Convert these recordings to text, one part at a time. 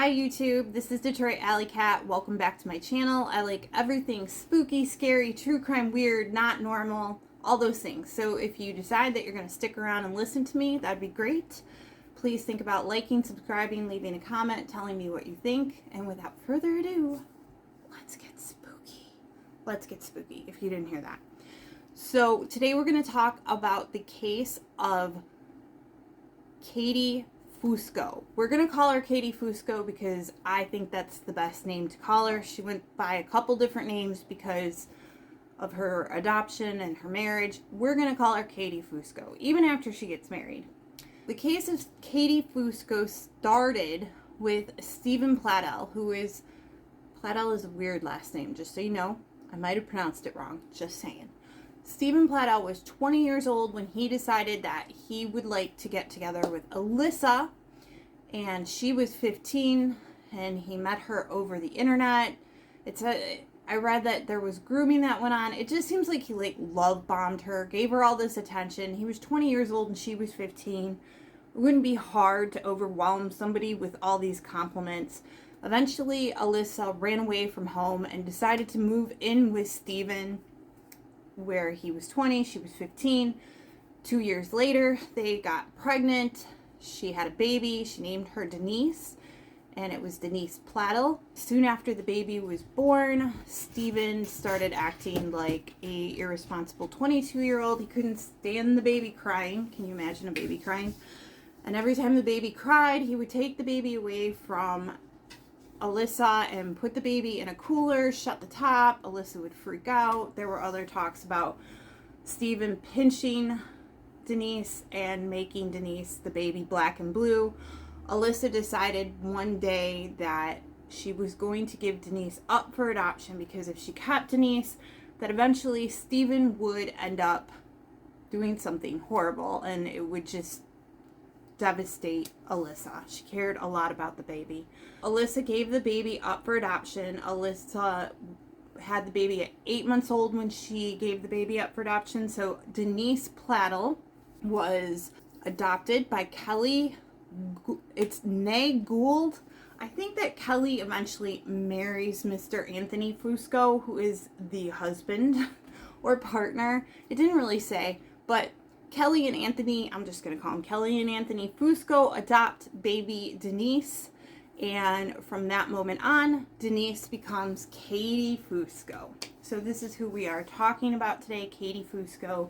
Hi YouTube, this is Detroit Allycat. Welcome back to my channel. I like everything spooky, scary, true crime, weird, not normal, all those things. So if you decide that you're going to stick around and listen to me, that'd be great. Please think about liking, subscribing, leaving a comment, telling me what you think. And without further ado, let's get spooky. Let's get spooky, if you didn't hear that. So today we're going to talk about the case of Katie Fusco. We're going to call her Katie Fusco because I think that's the best name to call her. She went by a couple different names because of her adoption and her marriage. We're going to call her Katie Fusco, even after she gets married. The case of Katie Fusco started with Stephen Plattell, Plattell is a weird last name, just so you know. I might have pronounced it wrong, just saying. Stephen Plattell was 20 years old when he decided that he would like to get together with Alyssa, and she was 15, and he met her over the internet. I read that there was grooming that went on. It just seems like he love bombed her, gave her all this attention. He was 20 years old and she was 15. It wouldn't be hard to overwhelm somebody with all these compliments. Eventually, Alyssa ran away from home and decided to move in with Stephen, where he was 20, she was 15. 2 years later, they got pregnant. She had a baby. She named her Denise, and it was Denise Plattell. Soon after the baby was born, Stephen started acting like a irresponsible 22-year-old. He couldn't stand the baby crying. Can you imagine a baby crying? And every time the baby cried, he would take the baby away from Alyssa and put the baby in a cooler, shut the top. Alyssa would freak out. There were other talks about Stephen pinching Denise and making Denise the baby black and blue. Alyssa decided one day that she was going to give Denise up for adoption because if she kept Denise, that eventually Stephen would end up doing something horrible and it would just devastate Alyssa. She cared a lot about the baby. Alyssa gave the baby up for adoption. Alyssa had the baby at 8 months old when she gave the baby up for adoption. So Denise Plattell was adopted by Kelly. It's Nay Gould. I think that Kelly eventually marries Mr. Anthony Fusco, who is the husband or partner. It didn't really say, but Kelly and Anthony, I'm just going to call them Kelly and Anthony Fusco, adopt baby Denise. And from that moment on, Denise becomes Katie Fusco. So this is who we are talking about today, Katie Fusco.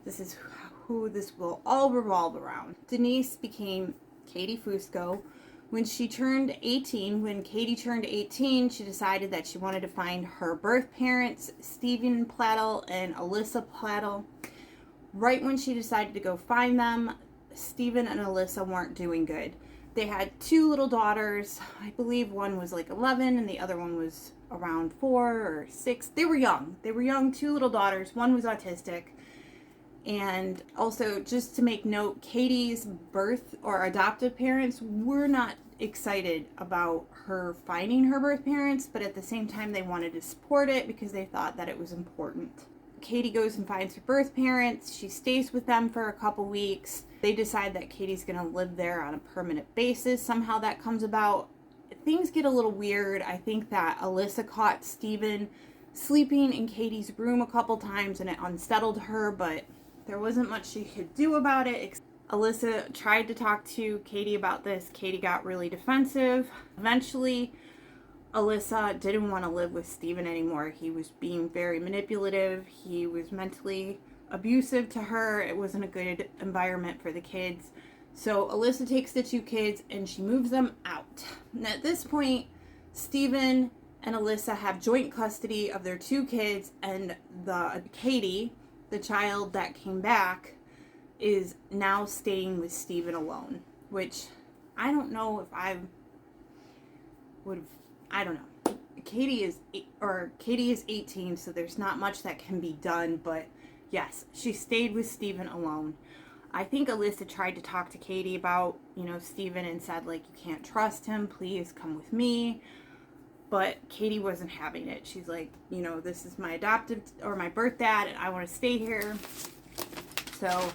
This is who this will all revolve around. Denise became Katie Fusco when she turned 18. When Katie turned 18, she decided that she wanted to find her birth parents, Stephen Plattell and Alyssa Plattell. Right when she decided to go find them, Stephen and Alyssa weren't doing good. They had two little daughters. I believe one was 11 and the other one was around 4 or 6. They were young. Two little daughters. One was autistic. And also, just to make note, Katie's birth or adoptive parents were not excited about her finding her birth parents, but at the same time, they wanted to support it because they thought that it was important. Katie goes and finds her birth parents. She stays with them for a couple weeks. They decide that Katie's going to live there on a permanent basis. Somehow that comes about. Things get a little weird. I think that Alyssa caught Stephen sleeping in Katie's room a couple times and it unsettled her, but there wasn't much she could do about it. Alyssa tried to talk to Katie about this. Katie got really defensive. Eventually, Alyssa didn't want to live with Stephen anymore. He was being very manipulative. He was mentally abusive to her. It wasn't a good environment for the kids. So Alyssa takes the two kids and she moves them out. And at this point, Stephen and Alyssa have joint custody of their two kids, and Katie, the child that came back, is now staying with Stephen alone, which I don't know if I would have. I don't know. Katie is 18, so there's not much that can be done, but yes, she stayed with Stephen alone. I think Alyssa tried to talk to Katie about, Stephen and said, you can't trust him, please come with me. But Katie wasn't having it. She's like, this is my my birth dad, and I want to stay here. So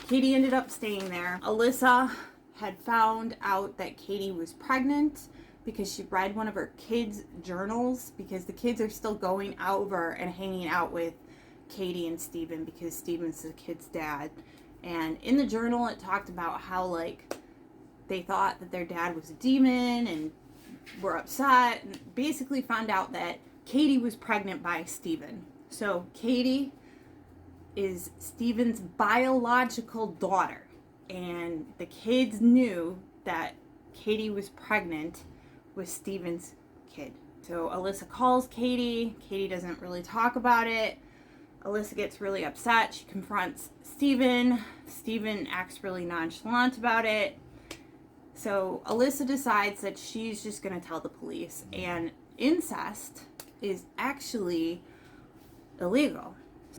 Katie ended up staying there. Alyssa had found out that Katie was pregnant because she read one of her kids' journals, because the kids are still going over and hanging out with Katie and Steven because Steven's the kid's dad. And in the journal it talked about how like they thought that their dad was a demon and were upset, and basically found out that Katie was pregnant by Steven. So Katie is Steven's biological daughter, and the kids knew that Katie was pregnant with Steven's kid. So Alyssa calls Katie. Katie doesn't really talk about it. Alyssa gets really upset. She confronts Steven. Steven acts really nonchalant about it. So Alyssa decides that she's just going to tell the police. And incest is actually illegal.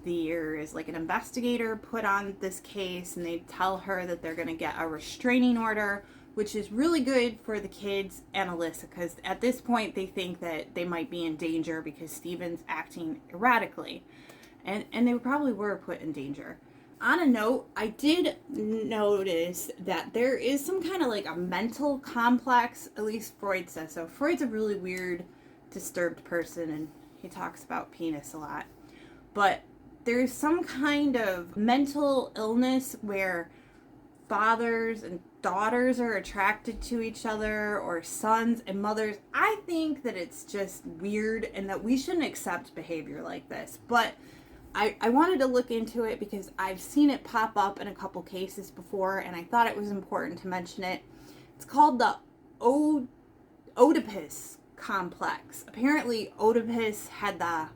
There is like an investigator put on this case, and they tell her that they're going to get a restraining order, which is really good for the kids and Alyssa, because at this point they think that they might be in danger because Steven's acting erratically. And they probably were put in danger. On a note, I did notice that there is some kind of like a mental complex, at least Freud says so. Freud's a really weird, disturbed person, and he talks about penis a lot. But there's some kind of mental illness where fathers and daughters are attracted to each other, or sons and mothers. I think that it's just weird and that we shouldn't accept behavior like this. But I wanted to look into it because I've seen it pop up in a couple cases before, and I thought it was important to mention it. It's called the Oedipus complex. Apparently Oedipus had the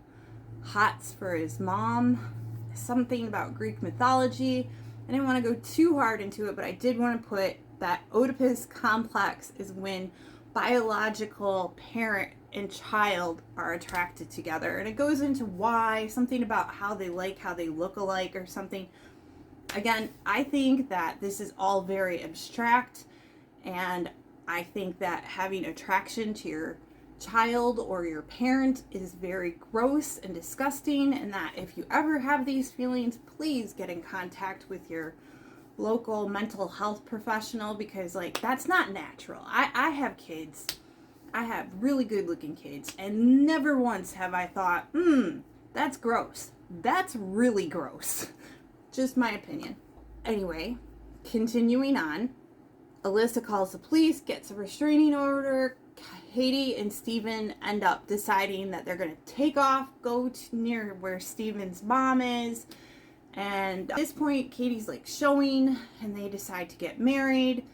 hots for his mom, something about Greek mythology. I didn't want to go too hard into it, but I did want to put that Oedipus complex is when biological parent and child are attracted together. And it goes into why, something about how they look alike or something. Again, I think that this is all very abstract, and I think that having attraction to your child or your parent is very gross and disgusting, and that if you ever have these feelings, please get in contact with your local mental health professional, because like that's not natural. I have kids. I have really good looking kids, and never once have I thought, that's gross. That's really gross. Just my opinion. Anyway, continuing on, Alyssa calls the police, gets a restraining order. Katie and Steven end up deciding that they're going to take off, go to near where Steven's mom is. And at this point, Katie's like showing, and they decide to get married.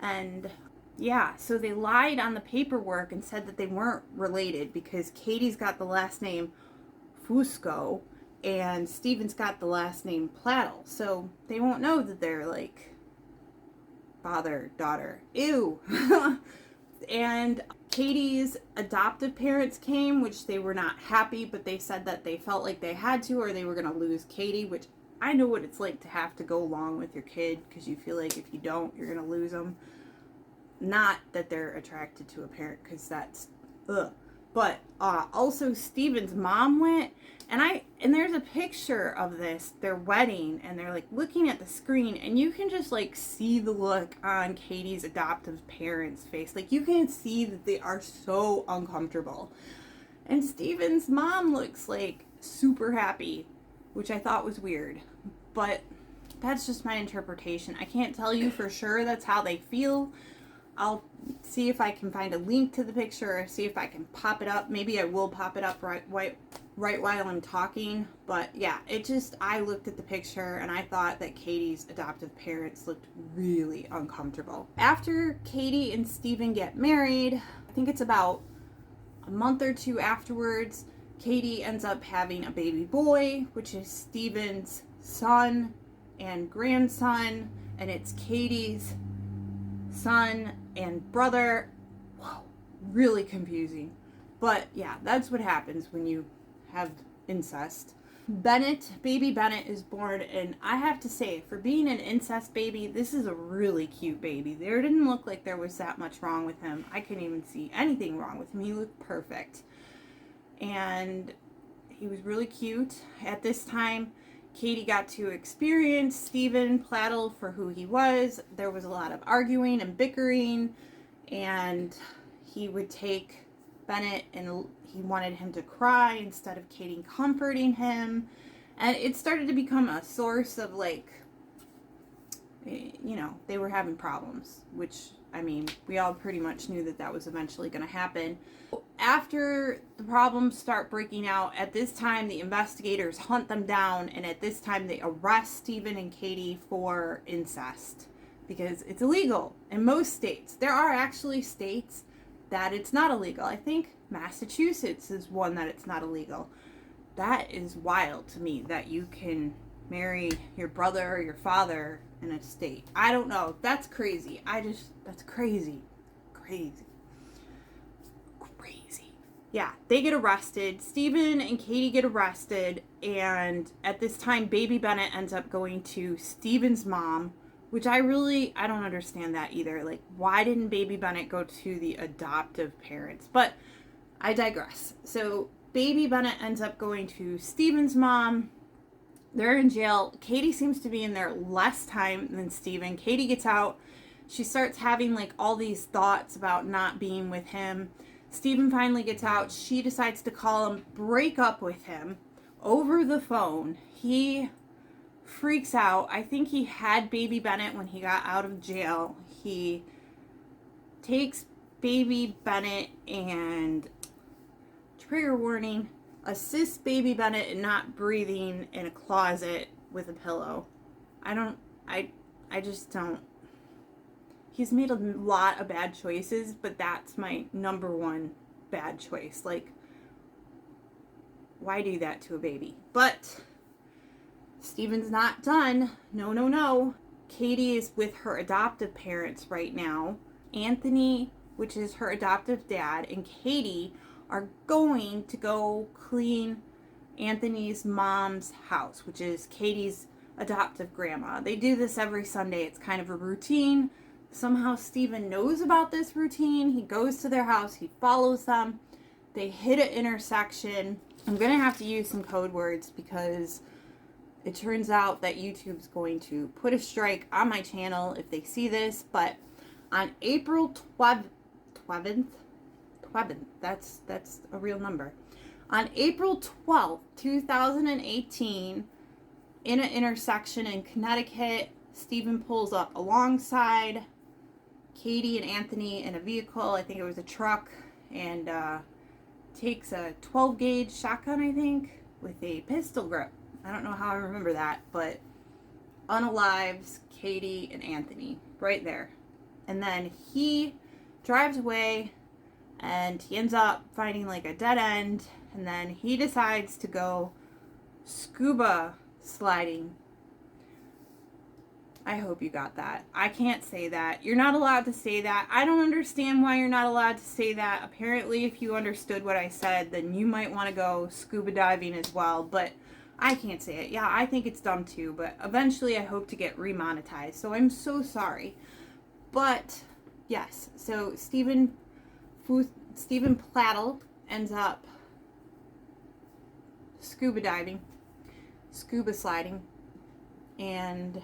And yeah, so they lied on the paperwork and said that they weren't related because Katie's got the last name Fusco and Steven's got the last name Plattle. So they won't know that they're like father, daughter. Ew. And Katie's adoptive parents came, which they were not happy, but they said that they felt like they had to, or they were going to lose Katie, which I know what it's like to have to go along with your kid because you feel like if you don't, you're going to lose them. Not that they're attracted to a parent, because that's ugh. But also Steven's mom went, and there's a picture of this, their wedding, and they're like looking at the screen, and you can just like see the look on Katie's adoptive parents' face. Like you can see that they are so uncomfortable. And Steven's mom looks like super happy, which I thought was weird. But that's just my interpretation. I can't tell you for sure that's how they feel. I'll see if I can find a link to the picture, or see if I can pop it up. Maybe I will pop it up right while I'm talking. But yeah, I looked at the picture and I thought that Katie's adoptive parents looked really uncomfortable. After Katie and Steven get married, I think it's about a month or two afterwards, Katie ends up having a baby boy, which is Steven's son and grandson, and it's Katie's son and brother. Whoa, really confusing. But yeah, that's what happens when you have incest. Baby Bennett is born, and I have to say, for being an incest baby, this is a really cute baby. There didn't look like there was that much wrong with him. I couldn't even see anything wrong with him. He looked perfect. And he was really cute. At this time, Katie got to experience Steven Plattle for who he was. There was a lot of arguing and bickering, and he would take Bennett and he wanted him to cry instead of Katie comforting him. And it started to become a source of, like, you know, they were having problems, which, I mean, we all pretty much knew that that was eventually going to happen. After the problems start breaking out, at this time, the investigators hunt them down, and at this time, they arrest Stephen and Katie for incest, because it's illegal in most states. There are actually states that it's not illegal. I think Massachusetts is one that it's not illegal. That is wild to me, that you can marry your brother or your father in a state. I don't know. That's crazy. That's crazy. Crazy. Yeah, they get arrested. Stephen and Katie get arrested, and at this time, baby Bennett ends up going to Stephen's mom, which I don't understand that either. Like, why didn't baby Bennett go to the adoptive parents? But I digress. So baby Bennett ends up going to Stephen's mom. They're in jail. Katie seems to be in there less time than Stephen. Katie gets out. She starts having, like, all these thoughts about not being with him. Stephen finally gets out. She decides to call him, break up with him over the phone. He freaks out. I think he had baby Bennett when he got out of jail. He takes baby Bennett and, trigger warning, assists baby Bennett in not breathing in a closet with a pillow. I just don't. He's made a lot of bad choices, but that's my number one bad choice. Like, why do that to a baby? But Stephen's not done. No. Katie is with her adoptive parents right now. Anthony, which is her adoptive dad, and Katie are going to go clean Anthony's mom's house, which is Katie's adoptive grandma. They do this every Sunday. It's kind of a routine. Somehow Stephen knows about this routine. He goes to their house. He follows them. They hit an intersection. I'm going to have to use some code words because it turns out that YouTube's going to put a strike on my channel if they see this. But on April 12th, that's a real number. On April 12th, 2018, in an intersection in Connecticut, Stephen pulls up alongside Katie and Anthony in a vehicle. I think it was a truck, and takes a 12 gauge shotgun, I think, with a pistol grip. I don't know how I remember that, but unalives Katie and Anthony right there. And then he drives away, and he ends up finding, like, a dead end, and then he decides to go scuba sliding. I hope you got that. I can't say that. You're not allowed to say that. I don't understand why you're not allowed to say that. Apparently, if you understood what I said, then you might want to go scuba diving as well, but I can't say it. Yeah, I think it's dumb too, but eventually I hope to get remonetized, so I'm so sorry. But, yes, so Stephen Plattle ends up scuba sliding, and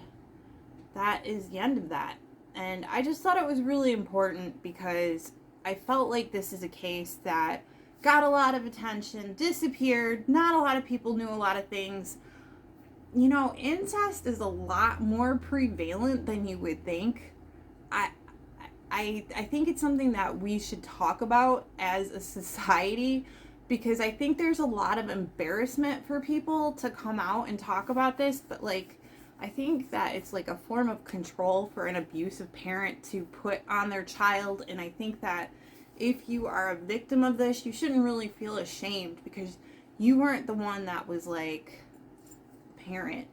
that is the end of that. And I just thought it was really important because I felt like this is a case that got a lot of attention, disappeared, not a lot of people knew a lot of things. You know, incest is a lot more prevalent than you would think. I think it's something that we should talk about as a society, because I think there's a lot of embarrassment for people to come out and talk about this, but, like, I think that it's like a form of control for an abusive parent to put on their child, and I think that if you are a victim of this, you shouldn't really feel ashamed because you weren't the one that was, like, parent.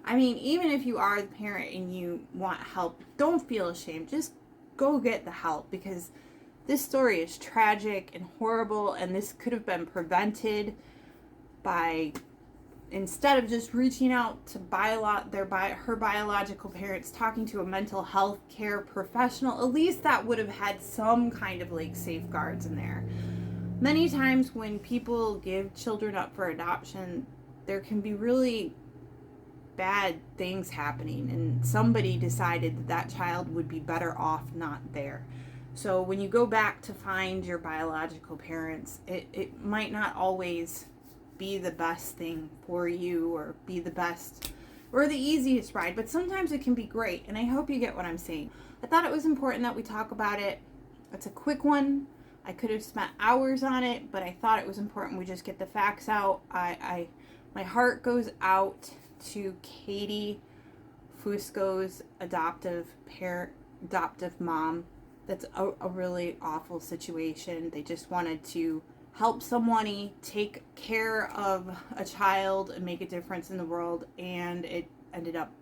I mean, even if you are the parent and you want help, don't feel ashamed. Just go get the help, because this story is tragic and horrible, and this could have been prevented by, instead of just reaching out to her biological parents, talking to a mental health care professional. At least that would have had some kind of, like, safeguards in there. Many times when people give children up for adoption, there can be really bad things happening, and somebody decided that child would be better off not there. So when you go back to find your biological parents, it might not always be the best thing for you or be the best or the easiest ride, but sometimes it can be great, and I hope you get what I'm saying. I thought it was important that we talk about it. It's a quick one. I could have spent hours on it, but I thought it was important we just get the facts out. My heart goes out to Katie Fusco's adoptive mom. That's a really awful situation. They just wanted to help someone take care of a child and make a difference in the world, and it ended up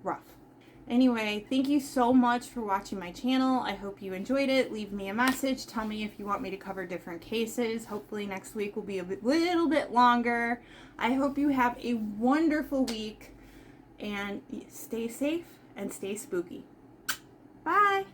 rough. Anyway, thank you so much for watching my channel. I hope you enjoyed it. Leave me a message. Tell me if you want me to cover different cases. Hopefully next week will be a little bit longer. I hope you have a wonderful week, and stay safe and stay spooky. Bye.